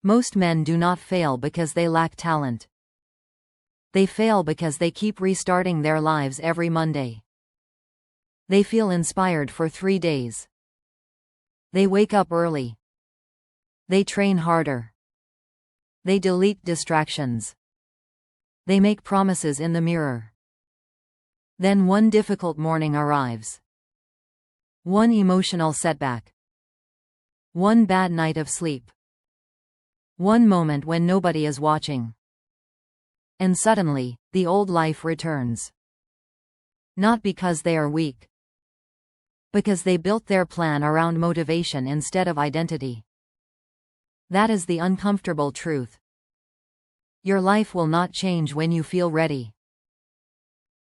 Most men do not fail because they lack talent. They fail because they keep restarting their lives every Monday. They feel inspired for 3 days. They wake up early. They train harder. They delete distractions. They make promises in the mirror. Then one difficult morning arrives. One emotional setback. One bad night of sleep. One moment when nobody is watching. And suddenly, the old life returns. Not because they are weak. Because they built their plan around motivation instead of identity. That is the uncomfortable truth. Your life will not change when you feel ready.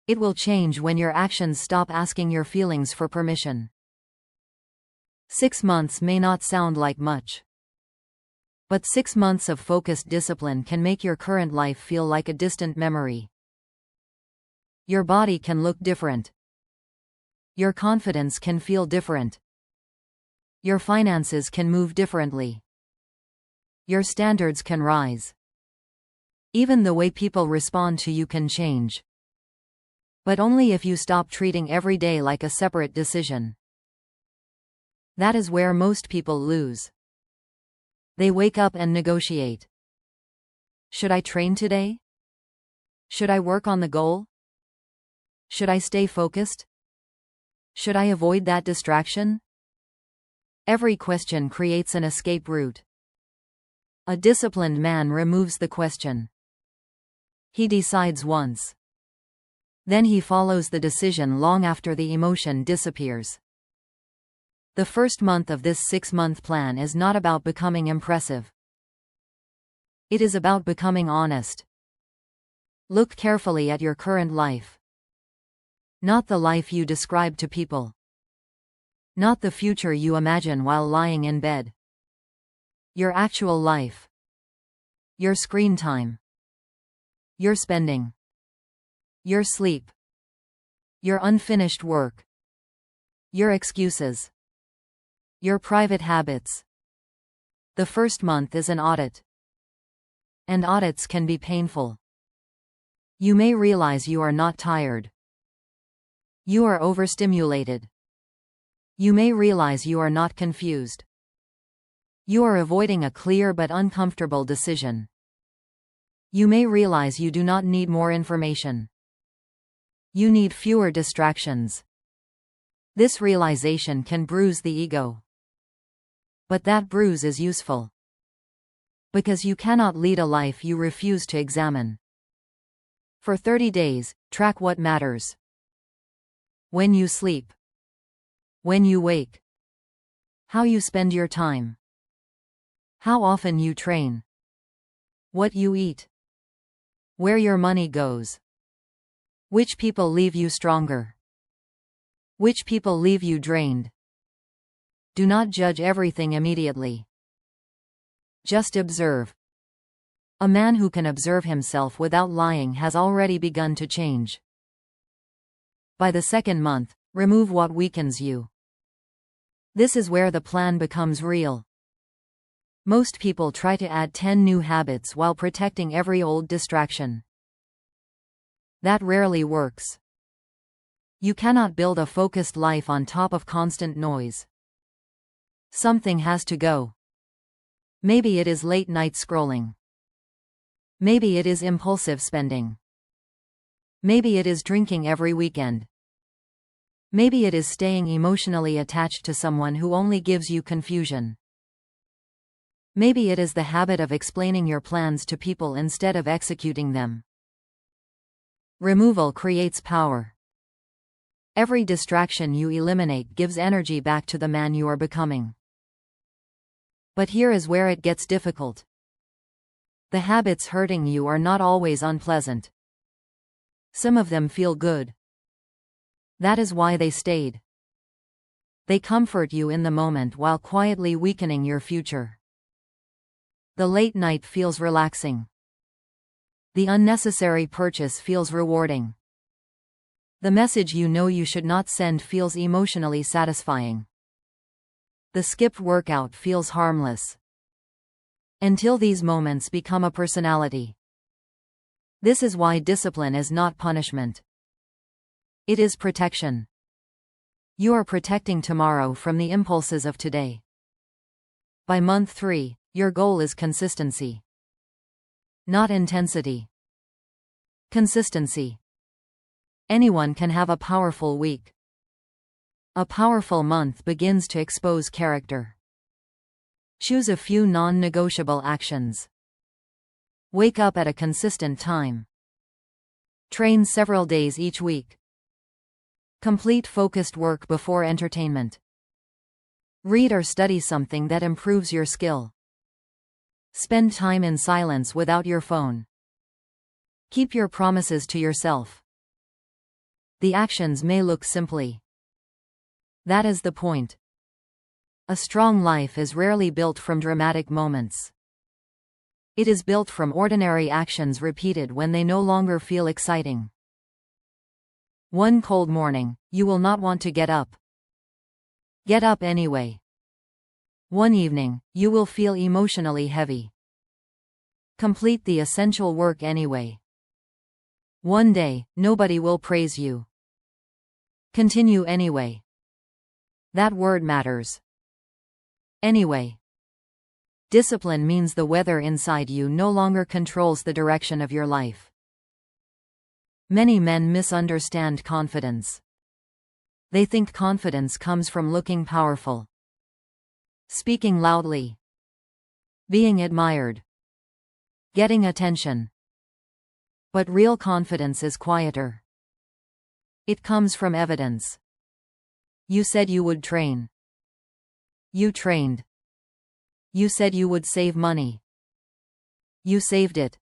It will change when your actions stop asking your feelings for permission. 6 months may not sound like much. But 6 months of focused discipline can make your current life feel like a distant memory. Your body can look different. Your confidence can feel different. Your finances can move differently. Your standards can rise. Even the way people respond to you can change. But only if you stop treating every day like a separate decision. That is where most people lose. They wake up and negotiate. Should I train today? Should I work on the goal? Should I stay focused? Should I avoid that distraction? Every question creates an escape route. A disciplined man removes the question. He decides once. Then he follows the decision long after the emotion disappears. The first month of this 6-month plan is not about becoming impressive. It is about becoming honest. Look carefully at your current life. Not the life you describe to people. Not the future you imagine while lying in bed. Your actual life. Your screen time. Your spending. Your sleep. Your unfinished work. Your excuses. Your private habits. The first month is an audit. And audits can be painful. You may realize you are not tired. You are overstimulated. You may realize you are not confused. You are avoiding a clear but uncomfortable decision. You may realize you do not need more information. You need fewer distractions. This realization can bruise the ego. But that bruise is useful. Because you cannot lead a life you refuse to examine. For 30 days, track what matters. When you sleep. When you wake. How you spend your time. How often you train. What you eat. Where your money goes. Which people leave you stronger. Which people leave you drained. Do not judge everything immediately. Just observe. A man who can observe himself without lying has already begun to change. By the second month, remove what weakens you. This is where the plan becomes real. Most people try to add 10 new habits while protecting every old distraction. That rarely works. You cannot build a focused life on top of constant noise. Something has to go. Maybe it is late night scrolling. Maybe it is impulsive spending. Maybe it is drinking every weekend. Maybe it is staying emotionally attached to someone who only gives you confusion. Maybe it is the habit of explaining your plans to people instead of executing them. Removal creates power. Every distraction you eliminate gives energy back to the man you are becoming. But here is where it gets difficult. The habits hurting you are not always unpleasant. Some of them feel good. That is why they stayed. They comfort you in the moment while quietly weakening your future. The late night feels relaxing. The unnecessary purchase feels rewarding. The message you know you should not send feels emotionally satisfying. The skipped workout feels harmless. until these moments become a personality. This is why discipline is not punishment. It is protection. You are protecting tomorrow from the impulses of today. By month 3, your goal is consistency. Not intensity. Consistency. Anyone can have a powerful week. A powerful month begins to expose character. Choose a few non-negotiable actions. Wake up at a consistent time. Train several days each week. Complete focused work before entertainment. Read or study something that improves your skill. Spend time in silence without your phone. Keep your promises to yourself. The actions may look simply. That is the point. A strong life is rarely built from dramatic moments. It is built from ordinary actions repeated when they no longer feel exciting. One cold morning, you will not want to get up. Get up anyway. One evening, you will feel emotionally heavy. Complete the essential work anyway. One day, nobody will praise you. Continue anyway. That word matters. Anyway. Discipline means the weather inside you no longer controls the direction of your life. Many men misunderstand confidence. They think confidence comes from looking powerful, speaking loudly, being admired, getting attention. But real confidence is quieter. It comes from evidence. You said you would train. You trained. You said you would save money. You saved it.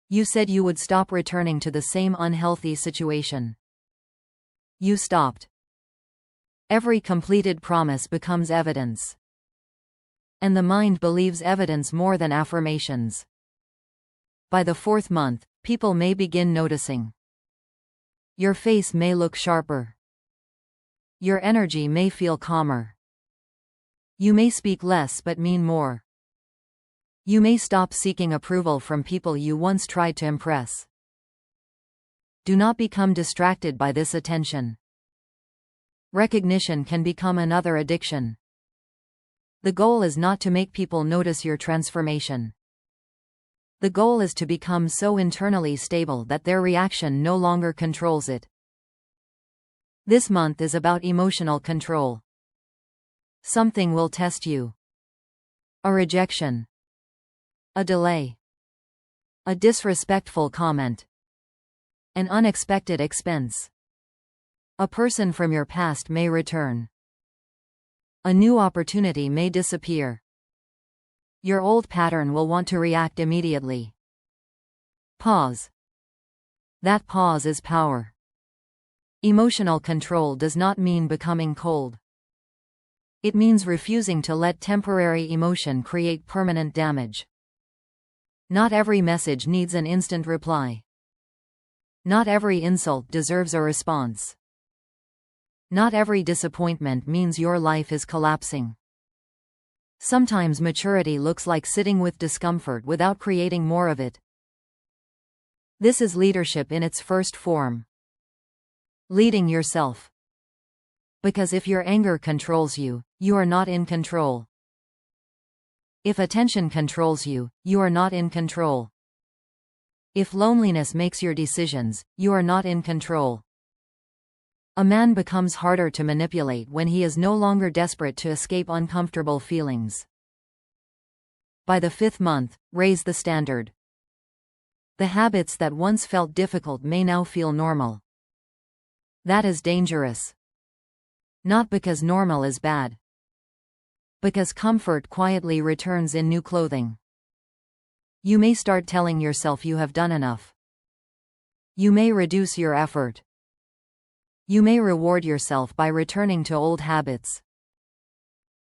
You said you would stop returning to the same unhealthy situation. You stopped. Every completed promise becomes evidence. And the mind believes evidence more than affirmations. By the 4th month, people may begin noticing. Your face may look sharper. Your energy may feel calmer. You may speak less but mean more. You may stop seeking approval from people you once tried to impress. Do not become distracted by this attention. Recognition can become another addiction. The goal is not to make people notice your transformation. The goal is to become so internally stable that their reaction no longer controls it. This month is about emotional control. Something will test you. A rejection. A delay. A disrespectful comment. An unexpected expense. A person from your past may return. A new opportunity may disappear. Your old pattern will want to react immediately. Pause. That pause is power. Emotional control does not mean becoming cold. It means refusing to let temporary emotion create permanent damage. Not every message needs an instant reply. Not every insult deserves a response. Not every disappointment means your life is collapsing. Sometimes maturity looks like sitting with discomfort without creating more of it. This is leadership in its first form. Leading yourself. Because if your anger controls you, you are not in control. If attention controls you, you are not in control. If loneliness makes your decisions, you are not in control. A man becomes harder to manipulate when he is no longer desperate to escape uncomfortable feelings. By the 5th month, raise the standard. The habits that once felt difficult may now feel normal. That is dangerous. Not because normal is bad. Because comfort quietly returns in new clothing. You may start telling yourself you have done enough. You may reduce your effort. You may reward yourself by returning to old habits.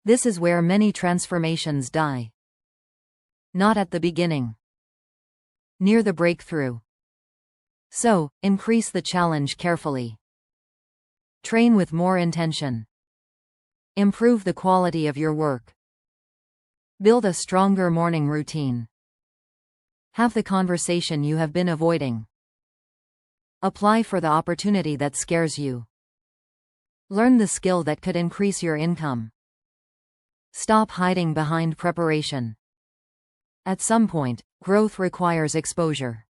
This is where many transformations die. Not at the beginning. Near the breakthrough. So, increase the challenge carefully. Train with more intention. Improve the quality of your work. Build a stronger morning routine. Have the conversation you have been avoiding. Apply for the opportunity that scares you. Learn the skill that could increase your income. Stop hiding behind preparation. At some point, growth requires exposure.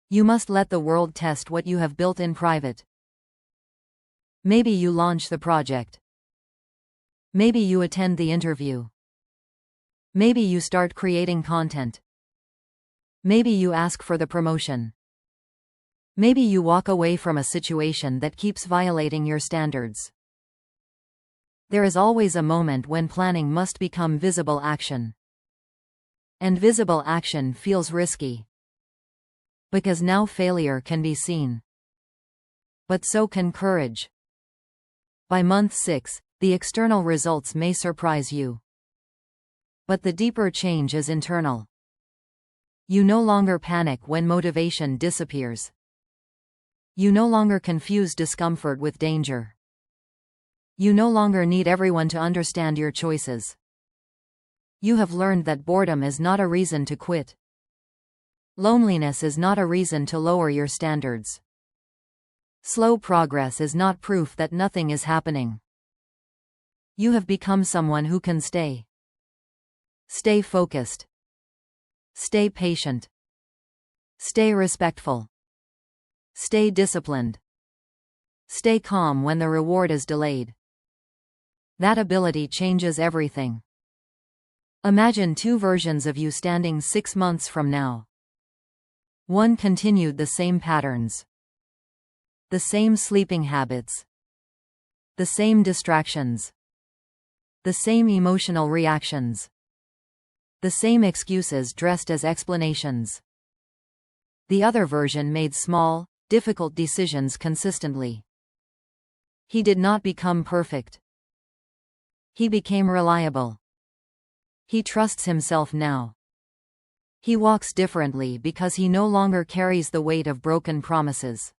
You must let the world test what you have built in private. Maybe you launch the project. Maybe you attend the interview. Maybe you start creating content. Maybe you ask for the promotion. Maybe you walk away from a situation that keeps violating your standards. There is always a moment when planning must become visible action. And visible action feels risky. Because now failure can be seen. But so can courage. By month 6, the external results may surprise you. But the deeper change is internal. You no longer panic when motivation disappears. You no longer confuse discomfort with danger. You no longer need everyone to understand your choices. You have learned that boredom is not a reason to quit. Loneliness is not a reason to lower your standards. Slow progress is not proof that nothing is happening. You have become someone who can stay. Stay focused. Stay patient. Stay respectful. Stay disciplined. Stay calm when the reward is delayed. That ability changes everything. Imagine 2 versions of you standing 6 months from now. One continued the same patterns. The same sleeping habits. The same distractions. The same emotional reactions. The same excuses dressed as explanations. The other version made small, difficult decisions consistently. He did not become perfect. He became reliable. He trusts himself now. He walks differently because he no longer carries the weight of broken promises.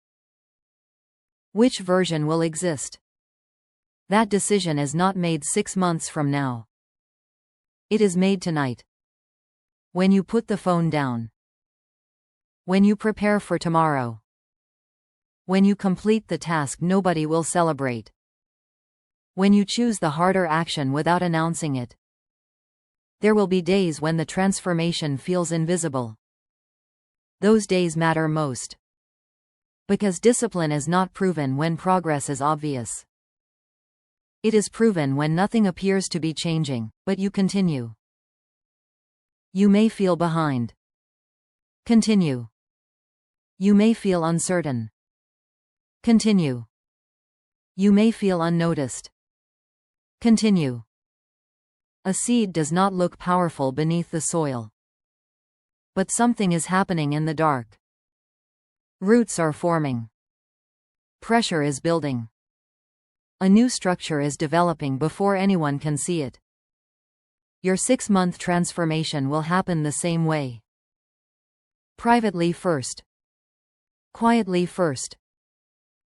Which version will exist? That decision is not made 6 months from now. It is made tonight. When you put the phone down. When you prepare for tomorrow. When you complete the task nobody will celebrate. When you choose the harder action without announcing it. There will be days when the transformation feels invisible. Those days matter most. Because discipline is not proven when progress is obvious. It is proven when nothing appears to be changing, but you continue. You may feel behind. Continue. You may feel uncertain. Continue. You may feel unnoticed. Continue. A seed does not look powerful beneath the soil. But something is happening in the dark. Roots are forming. Pressure is building. A new structure is developing before anyone can see it. Your 6-month transformation will happen the same way. Privately first. Quietly first.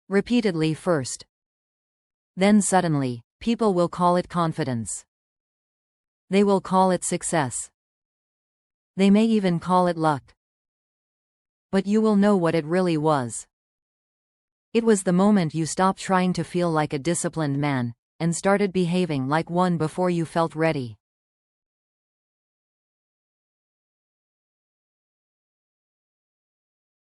Repeatedly first. Then suddenly, people will call it confidence. They will call it success. They may even call it luck. But you will know what it really was. It was the moment you stopped trying to feel like a disciplined man, and started behaving like one before you felt ready.